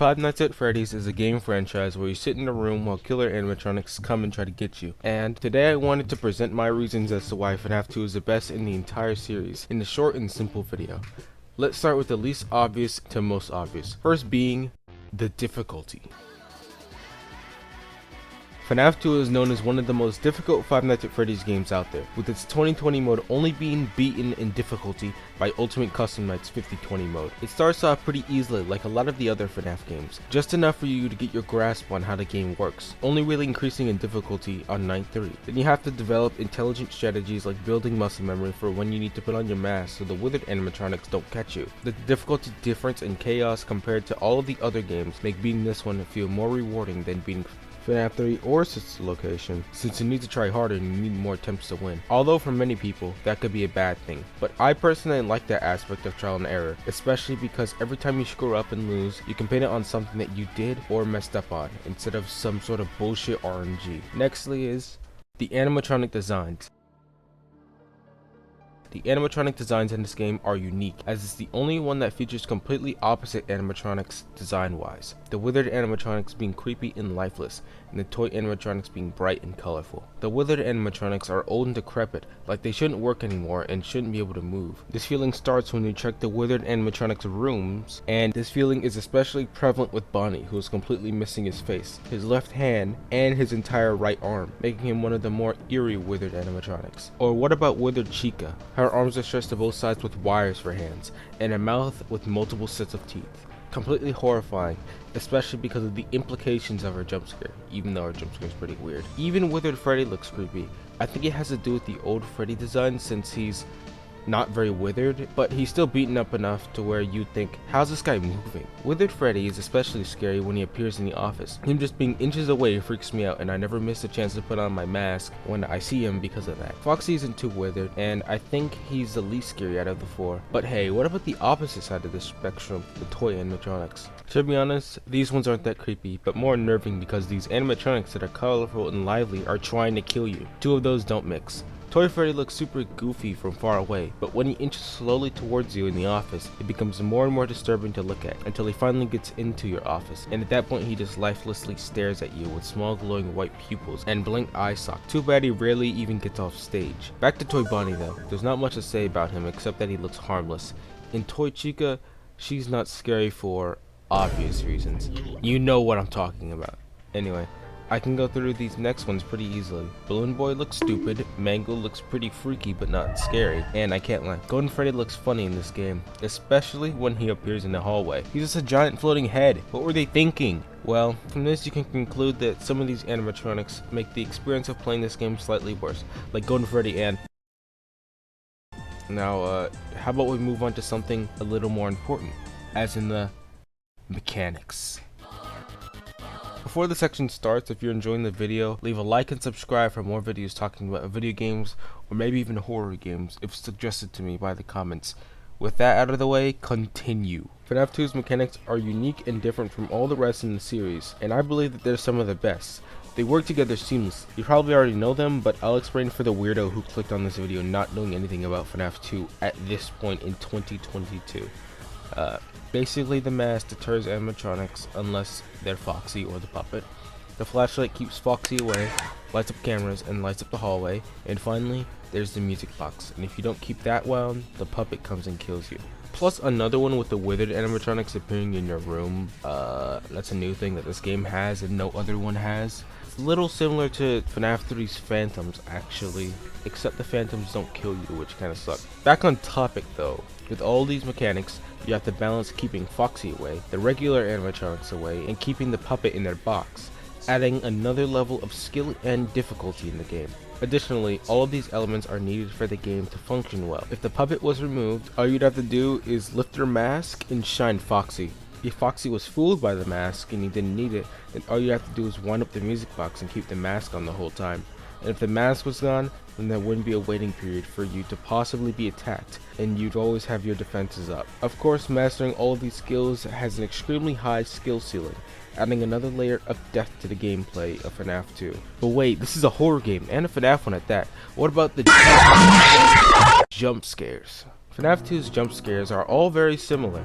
Five Nights at Freddy's is a game franchise where you sit in a room while killer animatronics come and try to get you. And today I wanted to present my reasons as to why FNAF 2 is the best in the entire series in a short and simple video. Let's start with the least obvious to most obvious. First being the difficulty. FNAF 2 is known as one of the most difficult Five Nights at Freddy's games out there, with its 2020 mode only being beaten in difficulty by Ultimate Custom Night's 50/20 mode. It starts off pretty easily like a lot of the other FNAF games, just enough for you to get your grasp on how the game works, only really increasing in difficulty on night 3. Then you have to develop intelligent strategies like building muscle memory for when you need to put on your mask so the withered animatronics don't catch you. The difficulty difference and chaos compared to all of the other games make beating this one feel more rewarding than beating FNAF 3 or Sister Location, since you need to try harder and you need more attempts to win. Although for many people, that could be a bad thing. But I personally like that aspect of trial and error, especially because every time you screw up and lose, you can pin it on something that you did or messed up on, instead of some sort of bullshit RNG. Nextly is the animatronic designs. The animatronic designs in this game are unique, as it's the only one that features completely opposite animatronics design-wise. The withered animatronics being creepy and lifeless, and the toy animatronics being bright and colorful. The withered animatronics are old and decrepit, like they shouldn't work anymore and shouldn't be able to move. This feeling starts when you check the withered animatronics rooms, and this feeling is especially prevalent with Bonnie, who is completely missing his face, his left hand, and his entire right arm, making him one of the more eerie withered animatronics. Or what about withered Chica? Her arms are stretched to both sides with wires for hands, and a mouth with multiple sets of teeth. Completely horrifying, especially because of the implications of her jump scare, even though her jump scare is pretty weird. Even withered Freddy looks creepy. I think it has to do with the old Freddy design, since he's not very withered, but he's still beaten up enough to where you think, how's this guy moving? Withered Freddy is especially scary when he appears in the office. Him just being inches away freaks me out, and I never miss a chance to put on my mask when I see him because of that. Foxy isn't too withered, and I think he's the least scary out of the four. But hey, what about the opposite side of the spectrum, the toy animatronics? To be honest, these ones aren't that creepy, but more unnerving because these animatronics that are colorful and lively are trying to kill you. Two of those don't mix. Toy Freddy looks super goofy from far away, but when he inches slowly towards you in the office, it becomes more and more disturbing to look at, until he finally gets into your office, and at that point he just lifelessly stares at you with small glowing white pupils and blank eye sockets. Too bad he rarely even gets off stage. Back to Toy Bonnie though, there's not much to say about him except that he looks harmless. In Toy Chica, she's not scary for obvious reasons. You know what I'm talking about. Anyway, I can go through these next ones pretty easily. Balloon Boy looks stupid, Mango looks pretty freaky but not scary, and I can't lie, Golden Freddy looks funny in this game, especially when he appears in the hallway. He's just a giant floating head. What were they thinking? Well, from this you can conclude that some of these animatronics make the experience of playing this game slightly worse, like Golden Freddy and... Now, how about we move on to something a little more important, as in the mechanics. Before the section starts, if you're enjoying the video, leave a like and subscribe for more videos talking about video games or maybe even horror games if suggested to me by the comments. With that out of the way, continue. FNAF 2's mechanics are unique and different from all the rest in the series, and I believe that they're some of the best. They work together seamlessly. You probably already know them, but I'll explain for the weirdo who clicked on this video not knowing anything about FNAF 2 at this point in 2022. Basically, the mask deters animatronics unless they're Foxy or the puppet. The flashlight keeps Foxy away, lights up cameras, and lights up the hallway. And finally, there's the music box, and if you don't keep that wound, the puppet comes and kills you. Plus another one with the withered animatronics appearing in your room. That's a new thing that this game has and no other one has. It's a little similar to FNAF 3's Phantoms actually, except the Phantoms don't kill you, which kinda sucks. Back on topic though, with all these mechanics, you have to balance keeping Foxy away, the regular animatronics away, and keeping the puppet in their box, adding another level of skill and difficulty in the game. Additionally, all of these elements are needed for the game to function well. If the puppet was removed, all you'd have to do is lift your mask and shine Foxy. If Foxy was fooled by the mask and he didn't need it, then all you have to do is wind up the music box and keep the mask on the whole time. And if the mask was gone, then there wouldn't be a waiting period for you to possibly be attacked, and you'd always have your defenses up. Of course, mastering all of these skills has an extremely high skill ceiling, adding another layer of depth to the gameplay of FNAF 2. But wait, this is a horror game, and a FNAF one at that. What about the jump scares? FNAF 2's jump scares are all very similar,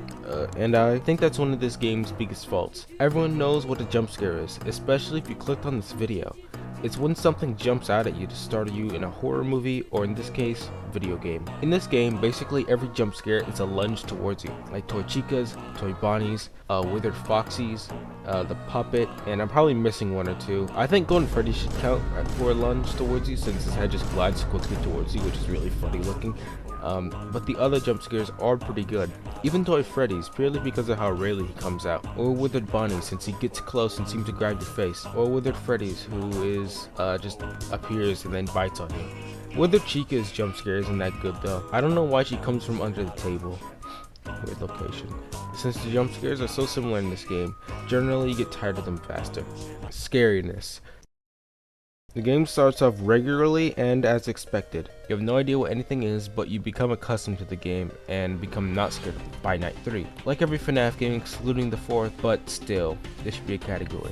and I think that's one of this game's biggest faults. Everyone knows what a jump scare is, especially if you clicked on this video. It's when something jumps out at you to startle you in a horror movie, or in this case, video game. In this game, basically every jump scare is a lunge towards you, like Toy Chicas, Toy Bonnies, Withered Foxies, the puppet, and I'm probably missing one or two. I think Golden Freddy should count for a lunge towards you since his head just glides quickly towards you, which is really funny looking. But the other jump scares are pretty good. Even Toy Freddy's, purely because of how rarely he comes out. Or Withered Bonnie, since he gets close and seems to grab your face. Or Withered Freddy's, who is just appears and then bites on you. Withered Chica's jump scare isn't that good though. I don't know why she comes from under the table. Weird location. Since the jump scares are so similar in this game, generally you get tired of them faster. Scariness. The game starts off regularly and as expected. You have no idea what anything is, but you become accustomed to the game and become not scared by night 3. Like every FNAF game excluding the 4th, but still, this should be a category.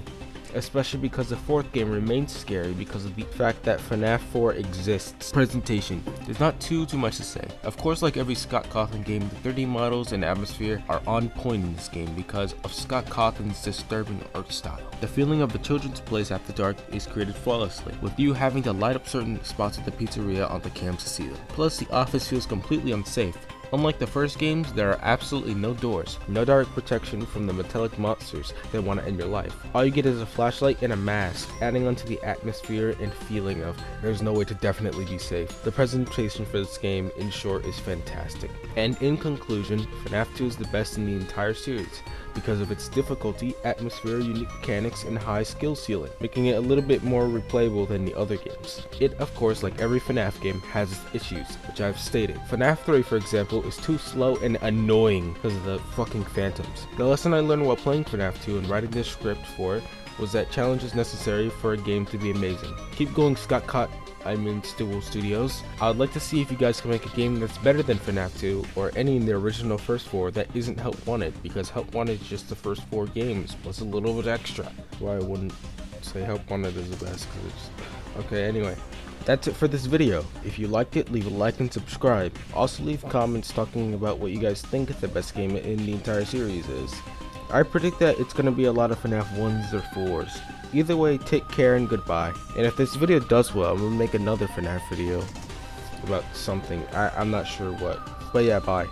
Especially because the 4th game remains scary because of the fact that FNAF 4 exists. Presentation. There's not too much to say. Of course, like every Scott Cawthon game, the 3D models and atmosphere are on point in this game because of Scott Cawthon's disturbing art style. The feeling of the children's place after dark is created flawlessly, with you having to light up certain spots at the pizzeria on the cams to see them. Plus, the office feels completely unsafe. Unlike the first games, there are absolutely no doors, no direct protection from the metallic monsters that want to end your life. All you get is a flashlight and a mask, adding onto the atmosphere and feeling of there's no way to definitely be safe. The presentation for this game, in short, is fantastic. And in conclusion, FNAF 2 is the best in the entire series because of its difficulty, atmosphere, unique mechanics, and high skill ceiling, making it a little bit more replayable than the other games. It, of course, like every FNAF game, has its issues, which I've stated. FNAF 3, for example, is too slow and annoying because of the fucking phantoms. The lesson I learned while playing FNAF 2 and writing this script for it was that challenge is necessary for a game to be amazing. Keep going, Stewell Studios. I would like to see if you guys can make a game that's better than FNAF 2 or any in the original first 4 that isn't Help Wanted, because Help Wanted is just the first 4 games plus a little bit extra. Why I wouldn't say Help Wanted is the best, because it's... Okay, anyway. That's it for this video. If you liked it, leave a like and subscribe. Also leave comments talking about what you guys think the best game in the entire series is. I predict that it's going to be a lot of FNAF 1s or 4s. Either way, take care and goodbye. And if this video does well, I'm going to make another FNAF video about something. I'm not sure what. But yeah, bye.